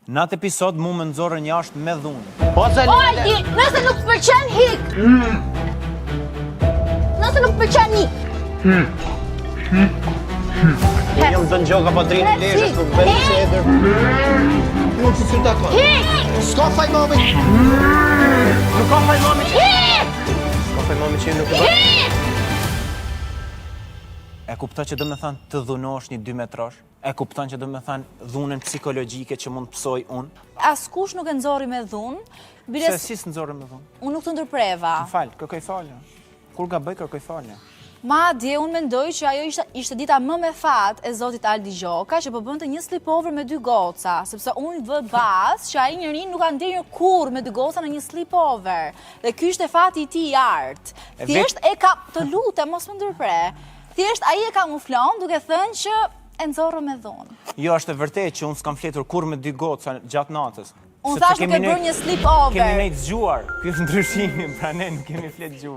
Në atë episod mu më nëzorën jashtë me dhunë. Oldi, nëse nuk pëlqen hik. Nëse nuk pëlqen hik. Jam të në gjoka pa drinë lejshë, s'ku bëllë që edër. Nuk që sy takon. Hik! S'ka faj mami. Nuk ka faj mami. Hik! S'ka faj mami që nuk e bërë. Hik! E kupton që do me thënë të dhunosh një 2 metrash? E kupton që do me thënë dhunën psikologjike që mund pësoj unë? Askush nuk e nxorri me dhunë. Se si së nëzorën me dhunë? Unë nuk të ndërpreva. Më falë, kërkoj falja. Kur ga bëj, kërkoj falja. Madje unë mendoj që ajo ishte dita më me fat e zotit Aldi Gjoka që po bënte një sleepover me 2 goca, sepse unë vë bazë që ai njeri nuk ka ndenjur kurrë me 2 goca në një sleepover. Dhe ky ishte fati i tij i art. Thjesht e ka, të lutem mos më ndërpre. Thjesht ai e kamuflon duke thënë që e nxorrë me dhunë. Jo, është e vërtet që unë s'kam fletur kur me 2 goca gjatë natës. Unë thash nuk e bërë një sleepover. Kemi nejtë zgjuar, ky është ndryshimi, pra ne nuk kemi fletë gjumë.